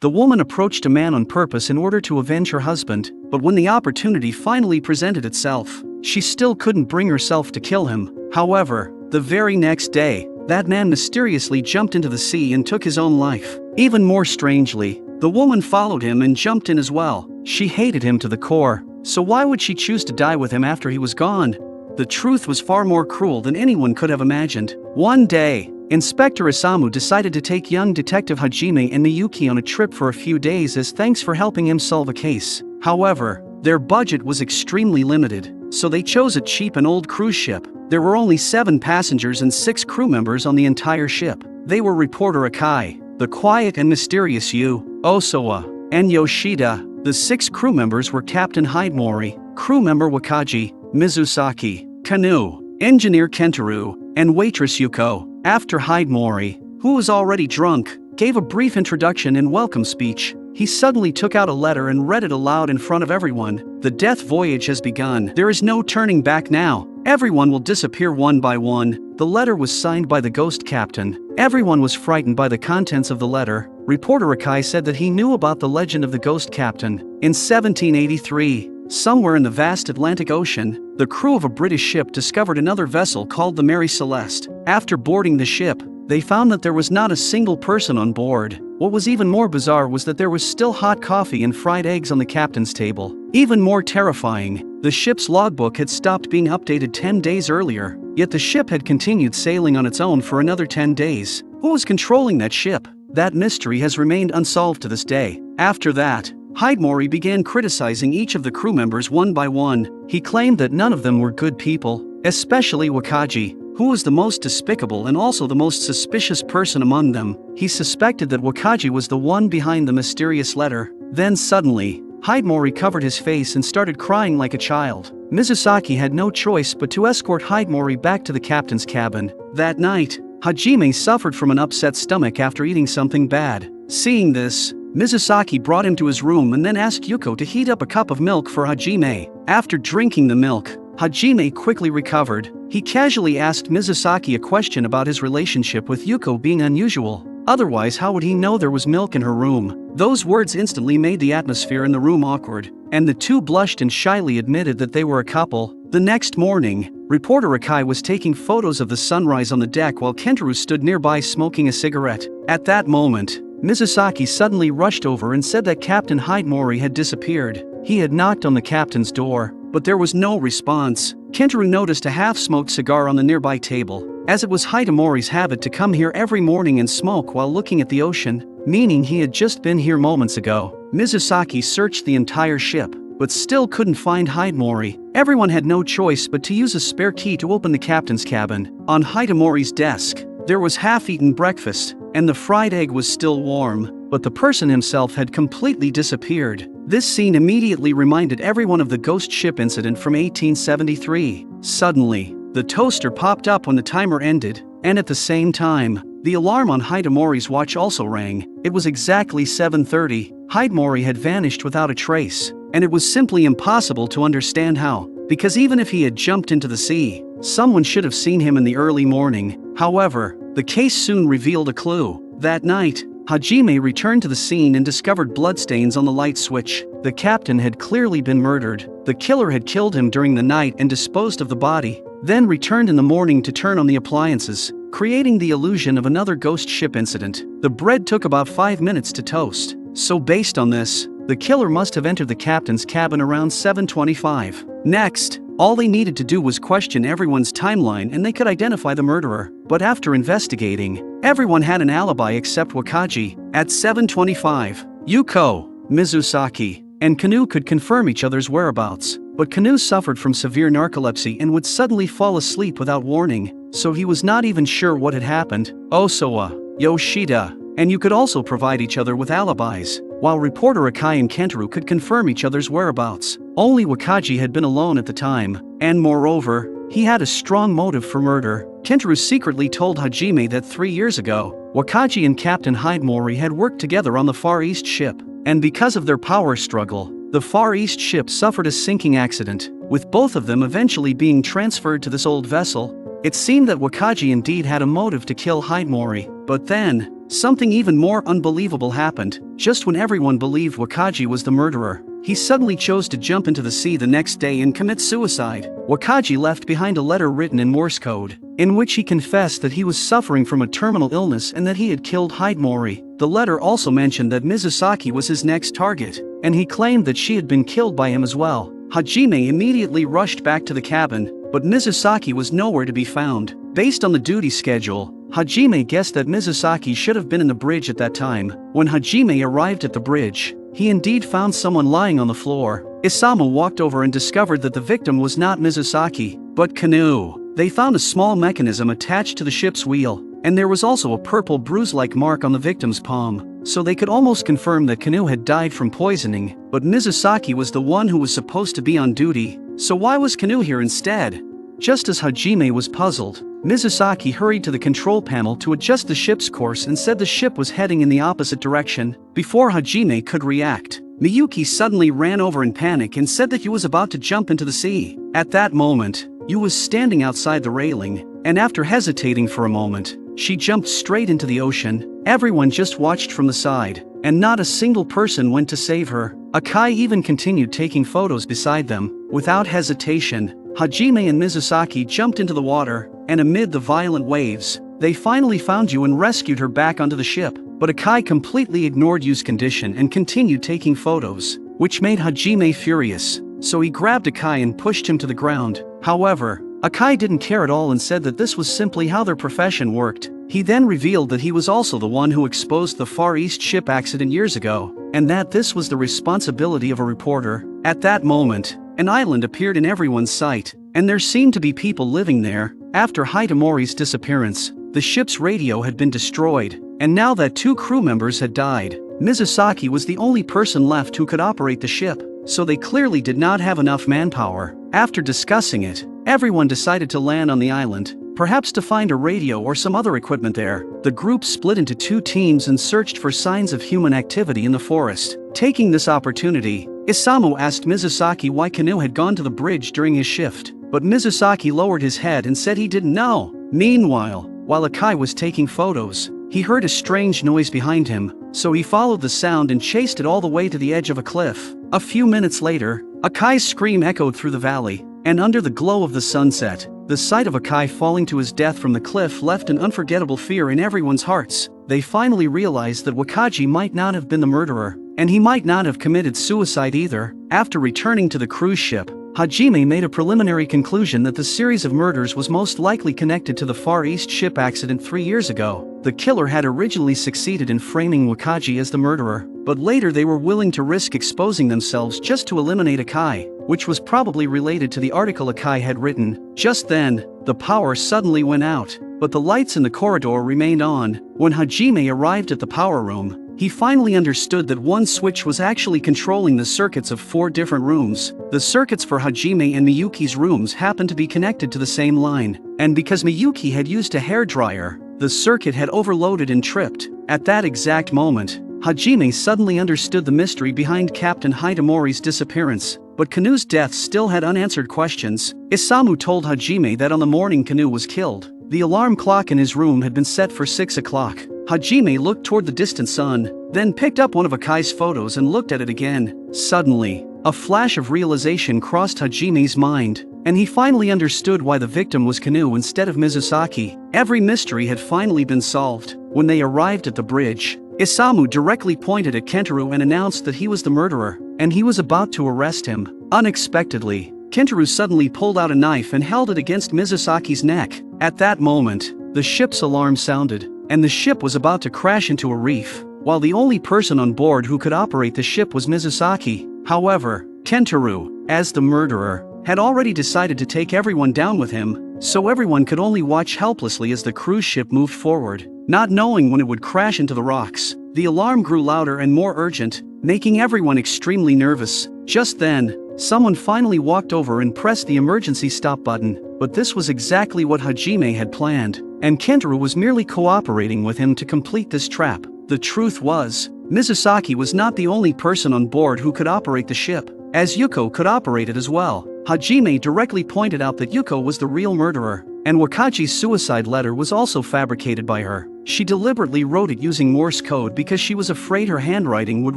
The woman approached a man on purpose in order to avenge her husband, but when the opportunity finally presented itself, she still couldn't bring herself to kill him. However, the very next day, that man mysteriously jumped into the sea and took his own life. Even more strangely, the woman followed him and jumped in as well. She hated him to the core, so why would she choose to die with him after he was gone? The truth was far more cruel than anyone could have imagined. One day, Inspector Isamu decided to take young Detective Hajime and Miyuki on a trip for a few days as thanks for helping him solve a case. However, their budget was extremely limited, so they chose a cheap and old cruise ship. There were only 7 passengers and 6 crew members on the entire ship. They were reporter Akai, the quiet and mysterious Yu, Osawa, and Yoshida. The 6 crew members were Captain Hidemori, crew member Wakaji, Mizusaki, Kanu, engineer Kentaro, and waitress Yuko. After Hidemori, who was already drunk, gave a brief introduction and welcome speech, he suddenly took out a letter and read it aloud in front of everyone. The death voyage has begun. There is no turning back now. Everyone will disappear one by one. The letter was signed by the ghost captain. Everyone was frightened by the contents of the letter. Reporter Akai said that he knew about the legend of the ghost captain. In 1783, somewhere in the vast Atlantic Ocean, the crew of a British ship discovered another vessel called the Mary Celeste. After boarding the ship, they found that there was not a single person on board. What was even more bizarre was that there was still hot coffee and fried eggs on the captain's table. Even more terrifying, the ship's logbook had stopped being updated 10 days earlier, yet the ship had continued sailing on its own for another 10 days. Who was controlling that ship? That mystery has remained unsolved to this day. After that, Hidemori began criticizing each of the crew members one by one. He claimed that none of them were good people, especially Wakaji, who was the most despicable and also the most suspicious person among them. He suspected that Wakaji was the one behind the mysterious letter. Then suddenly, Hidemori covered his face and started crying like a child. Mizusaki had no choice but to escort Hidemori back to the captain's cabin. That night, Hajime suffered from an upset stomach after eating something bad. Seeing this, Mizusaki brought him to his room and then asked Yuko to heat up a cup of milk for Hajime. After drinking the milk, Hajime quickly recovered. He casually asked Mizusaki a question about his relationship with Yuko being unusual. Otherwise, how would he know there was milk in her room? Those words instantly made the atmosphere in the room awkward, and the two blushed and shyly admitted that they were a couple. The next morning, reporter Akai was taking photos of the sunrise on the deck while Kentaro stood nearby smoking a cigarette. At that moment, Mizusaki suddenly rushed over and said that Captain Hidemori had disappeared. He had knocked on the captain's door, but there was no response. Kentaro noticed a half-smoked cigar on the nearby table, as it was Hidemori's habit to come here every morning and smoke while looking at the ocean, meaning he had just been here moments ago. Mizusaki searched the entire ship, but still couldn't find Hidemori. Everyone had no choice but to use a spare key to open the captain's cabin. On Hidemori's desk, there was half-eaten breakfast, and the fried egg was still warm, but the person himself had completely disappeared. This scene immediately reminded everyone of the ghost ship incident from 1873. Suddenly, the toaster popped up when the timer ended, and at the same time, the alarm on Hidemori's watch also rang. It was exactly 7:30. Hidemori had vanished without a trace, and it was simply impossible to understand how, because even if he had jumped into the sea, someone should have seen him in the early morning. However, the case soon revealed a clue. That night, Hajime returned to the scene and discovered bloodstains on the light switch. The captain had clearly been murdered. The killer had killed him during the night and disposed of the body, then returned in the morning to turn on the appliances, creating the illusion of another ghost ship incident. The bread took about 5 minutes to toast, so based on this, the killer must have entered the captain's cabin around 7:25. Next, all they needed to do was question everyone's timeline and they could identify the murderer. But after investigating, everyone had an alibi except Wakaji. At 7:25, Yuko, Mizusaki, and Kanu could confirm each other's whereabouts. But Kanu suffered from severe narcolepsy and would suddenly fall asleep without warning, so he was not even sure what had happened. Osawa, Yoshida, and you could also provide each other with alibis, while reporter Akai and Kentaro could confirm each other's whereabouts. Only Wakaji had been alone at the time, and moreover, he had a strong motive for murder. Kentaro secretly told Hajime that 3 years ago, Wakaji and Captain Hidemori had worked together on the Far East ship, and because of their power struggle, the Far East ship suffered a sinking accident, with both of them eventually being transferred to this old vessel. It seemed that Wakaji indeed had a motive to kill Hidemori, but then, something even more unbelievable happened. Just when everyone believed Wakaji was the murderer, he suddenly chose to jump into the sea the next day and commit suicide. Wakaji left behind a letter written in Morse code, in which he confessed that he was suffering from a terminal illness and that he had killed Hidemori. The letter also mentioned that Mizusaki was his next target, and he claimed that she had been killed by him as well. Hajime immediately rushed back to the cabin, but Mizusaki was nowhere to be found. Based on the duty schedule, Hajime guessed that Mizusaki should have been in the bridge at that time. When Hajime arrived at the bridge, he indeed found someone lying on the floor. Isamu walked over and discovered that the victim was not Mizusaki, but Kanu. They found a small mechanism attached to the ship's wheel, and there was also a purple bruise-like mark on the victim's palm, so they could almost confirm that Kanu had died from poisoning. But Mizusaki was the one who was supposed to be on duty, so why was Kanu here instead? Just as Hajime was puzzled, Mizusaki hurried to the control panel to adjust the ship's course and said the ship was heading in the opposite direction. Before Hajime could react, Miyuki suddenly ran over in panic and said that he was about to jump into the sea. At that moment, Yu was standing outside the railing, and after hesitating for a moment, she jumped straight into the ocean. Everyone just watched from the side, and not a single person went to save her. Akai even continued taking photos beside them. Without hesitation, Hajime and Mizusaki jumped into the water, and amid the violent waves, they finally found Yu and rescued her back onto the ship. But Akai completely ignored Yu's condition and continued taking photos, which made Hajime furious, so he grabbed Akai and pushed him to the ground. However, Akai didn't care at all and said that this was simply how their profession worked. He then revealed that he was also the one who exposed the Far East ship accident years ago, and that this was the responsibility of a reporter. At that moment, an island appeared in everyone's sight, and there seemed to be people living there. After Hidemori's disappearance, the ship's radio had been destroyed, and now that 2 crew members had died, Mizusaki was the only person left who could operate the ship, so they clearly did not have enough manpower. After discussing it, everyone decided to land on the island, perhaps to find a radio or some other equipment there. The group split into 2 teams and searched for signs of human activity in the forest. Taking this opportunity, Isamu asked Mizusaki why Kanu had gone to the bridge during his shift, but Mizusaki lowered his head and said he didn't know. Meanwhile, while Akai was taking photos, he heard a strange noise behind him, so he followed the sound and chased it all the way to the edge of a cliff. A few minutes later, Akai's scream echoed through the valley, and under the glow of the sunset, the sight of Akai falling to his death from the cliff left an unforgettable fear in everyone's hearts. They finally realized that Wakaji might not have been the murderer, and he might not have committed suicide either. After returning to the cruise ship, Hajime made a preliminary conclusion that the series of murders was most likely connected to the Far East ship accident 3 years ago. The killer had originally succeeded in framing Wakaji as the murderer, but later they were willing to risk exposing themselves just to eliminate Akai, which was probably related to the article Akai had written. Just then, the power suddenly went out, but the lights in the corridor remained on. When Hajime arrived at the power room, he finally understood that one switch was actually controlling the circuits of 4 different rooms. The circuits for Hajime and Miyuki's rooms happened to be connected to the same line, and because Miyuki had used a hairdryer, the circuit had overloaded and tripped. At that exact moment, Hajime suddenly understood the mystery behind Captain Hidemori's disappearance, but Kanu's death still had unanswered questions. Isamu told Hajime that on the morning Kanu was killed, the alarm clock in his room had been set for 6 o'clock. Hajime looked toward the distant sun, then picked up one of Akai's photos and looked at it again. Suddenly, a flash of realization crossed Hajime's mind, and he finally understood why the victim was Kanu instead of Mizusaki. Every mystery had finally been solved. When they arrived at the bridge, Isamu directly pointed at Kentaro and announced that he was the murderer, and he was about to arrest him. Unexpectedly, Kentaro suddenly pulled out a knife and held it against Mizusaki's neck. At that moment, the ship's alarm sounded, and the ship was about to crash into a reef, while the only person on board who could operate the ship was Mizusaki. However, Kentaro, as the murderer, had already decided to take everyone down with him, so everyone could only watch helplessly as the cruise ship moved forward, not knowing when it would crash into the rocks. The alarm grew louder and more urgent, making everyone extremely nervous. Just then, someone finally walked over and pressed the emergency stop button, but this was exactly what Hajime had planned, and Kentaro was merely cooperating with him to complete this trap. The truth was, Mizusaki was not the only person on board who could operate the ship, as Yuko could operate it as well. Hajime directly pointed out that Yuko was the real murderer, and Wakaji's suicide letter was also fabricated by her. She deliberately wrote it using Morse code because she was afraid her handwriting would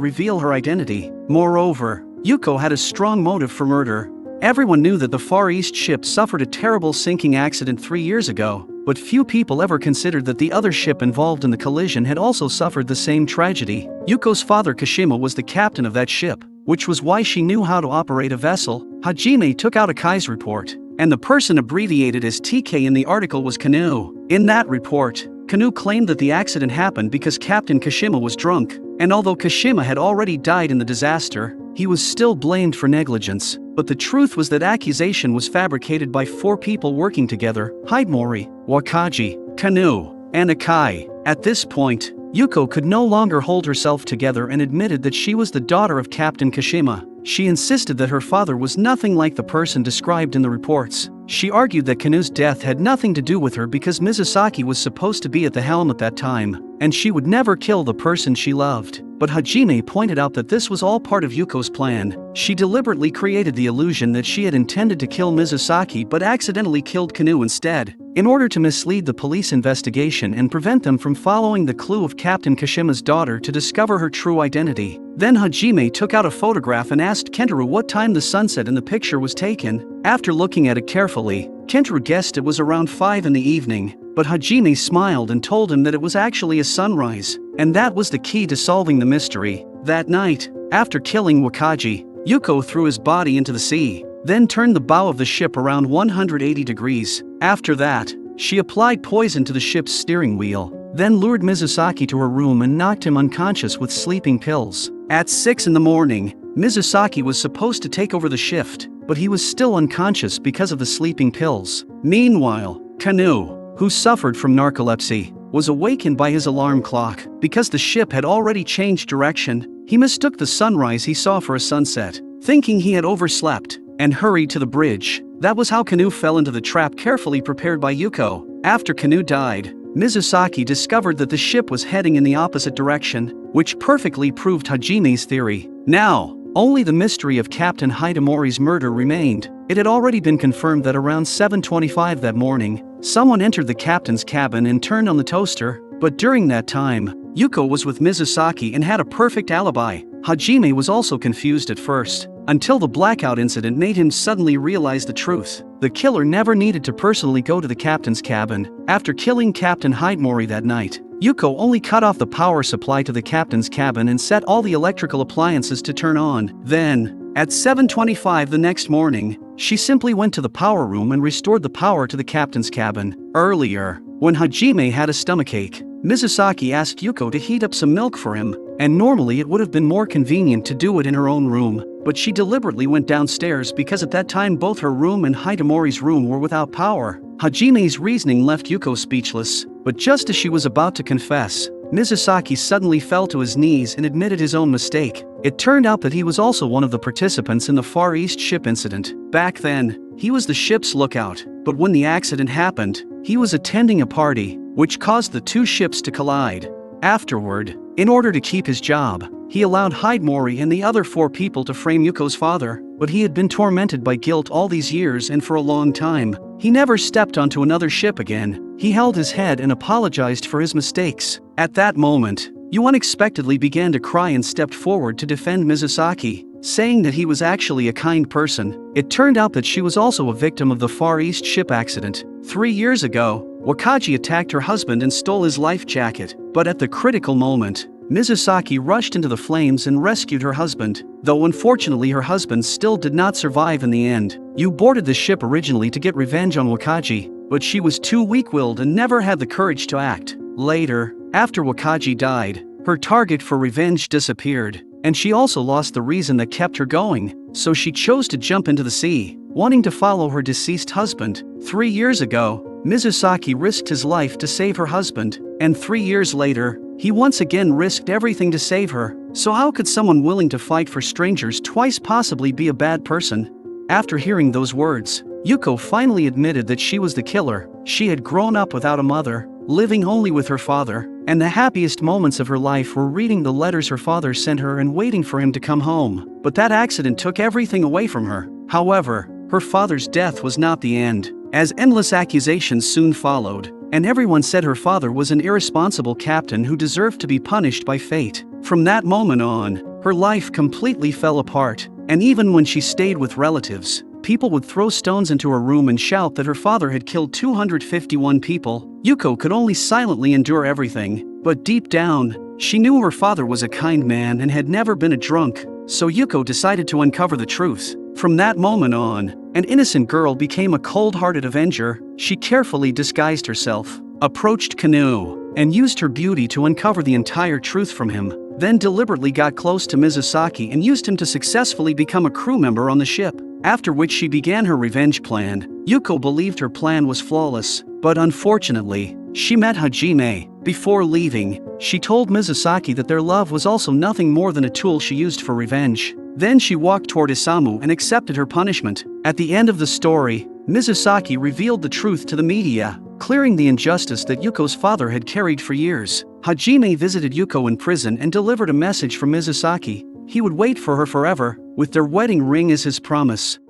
reveal her identity. Moreover, Yuko had a strong motive for murder. Everyone knew that the Far East ship suffered a terrible sinking accident 3 years ago, but few people ever considered that the other ship involved in the collision had also suffered the same tragedy. Yuko's father Kashima was the captain of that ship, which was why she knew how to operate a vessel. Hajime took out a Kai's report, and the person abbreviated as TK in the article was Kanu. In that report, Kanu claimed that the accident happened because Captain Kashima was drunk, and although Kashima had already died in the disaster, he was still blamed for negligence. But the truth was that accusation was fabricated by 4 people working together: Hidemori, Wakaji, Kanu, and Akai. At this point, Yuko could no longer hold herself together and admitted that she was the daughter of Captain Kashima. She insisted that her father was nothing like the person described in the reports. She argued that Kanu's death had nothing to do with her because Mizusaki was supposed to be at the helm at that time, and she would never kill the person she loved. But Hajime pointed out that this was all part of Yuko's plan. She deliberately created the illusion that she had intended to kill Mizusaki but accidentally killed Kanu instead, in order to mislead the police investigation and prevent them from following the clue of Captain Kashima's daughter to discover her true identity. Then Hajime took out a photograph and asked Kentaro what time the sunset in the picture was taken. After looking at it carefully, Kentaro guessed it was around 5 in the evening, but Hajime smiled and told him that it was actually a sunrise, and that was the key to solving the mystery. That night, after killing Wakaji, Yuko threw his body into the sea, then turned the bow of the ship around 180 degrees. After that, she applied poison to the ship's steering wheel, then lured Mizusaki to her room and knocked him unconscious with sleeping pills. At 6 in the morning, Mizusaki was supposed to take over the shift, but he was still unconscious because of the sleeping pills. Meanwhile, Kanu, who suffered from narcolepsy, was awakened by his alarm clock. Because the ship had already changed direction, he mistook the sunrise he saw for a sunset, thinking he had overslept, and hurried to the bridge. That was how Kanu fell into the trap carefully prepared by Yuko. After Kanu died, Mizusaki discovered that the ship was heading in the opposite direction, which perfectly proved Hajime's theory. Now, only the mystery of Captain Hidemori's murder remained. It had already been confirmed that around 7:25 that morning, someone entered the captain's cabin and turned on the toaster, but during that time, Yuko was with Mizusaki and had a perfect alibi. Hajime was also confused at first, until the blackout incident made him suddenly realize the truth. The killer never needed to personally go to the captain's cabin. After killing Captain Hidemori that night, Yuko only cut off the power supply to the captain's cabin and set all the electrical appliances to turn on. Then, at 7:25 the next morning, she simply went to the power room and restored the power to the captain's cabin. Earlier, when Hajime had a stomachache, Mizusaki asked Yuko to heat up some milk for him, and normally it would have been more convenient to do it in her own room, but she deliberately went downstairs because at that time both her room and Hidemori's room were without power. Hajime's reasoning left Yuko speechless, but just as she was about to confess, Mizusaki suddenly fell to his knees and admitted his own mistake. It turned out that he was also one of the participants in the Far East ship incident. Back then, he was the ship's lookout, but when the accident happened, he was attending a party, which caused the 2 ships to collide. Afterward, in order to keep his job, he allowed Hidemori and the other 4 people to frame Yuko's father, but he had been tormented by guilt all these years and for a long time. He never stepped onto another ship again. He held his head and apologized for his mistakes. At that moment, Yu unexpectedly began to cry and stepped forward to defend Mizusaki, saying that he was actually a kind person. It turned out that she was also a victim of the Far East ship accident. 3 years ago, Wakaji attacked her husband and stole his life jacket, but at the critical moment, Mizusaki rushed into the flames and rescued her husband, though unfortunately her husband still did not survive in the end. Yu boarded the ship originally to get revenge on Wakaji, but she was too weak-willed and never had the courage to act. Later, after Wakaji died, her target for revenge disappeared, and she also lost the reason that kept her going, so she chose to jump into the sea, wanting to follow her deceased husband. 3 years ago, Mizusaki risked his life to save her husband, and 3 years later, he once again risked everything to save her. So how could someone willing to fight for strangers twice possibly be a bad person? After hearing those words, Yuko finally admitted that she was the killer. She had grown up without a mother, living only with her father, and the happiest moments of her life were reading the letters her father sent her and waiting for him to come home. But that accident took everything away from her. However, her father's death was not the end, as endless accusations soon followed, and everyone said her father was an irresponsible captain who deserved to be punished by fate. From that moment on, her life completely fell apart, and even when she stayed with relatives, people would throw stones into her room and shout that her father had killed 251 people. Yuko could only silently endure everything, but deep down, she knew her father was a kind man and had never been a drunk, so Yuko decided to uncover the truth. From that moment on, an innocent girl became a cold-hearted avenger. She carefully disguised herself, approached Kanu, and used her beauty to uncover the entire truth from him, then deliberately got close to Mizusaki and used him to successfully become a crew member on the ship. After which she began her revenge plan. Yuko believed her plan was flawless, but unfortunately, she met Hajime. Before leaving, she told Mizusaki that their love was also nothing more than a tool she used for revenge. Then she walked toward Isamu and accepted her punishment. At the end of the story, Mizusaki revealed the truth to the media, clearing the injustice that Yuko's father had carried for years. Hajime visited Yuko in prison and delivered a message from Mizusaki. He would wait for her forever, with their wedding ring as his promise.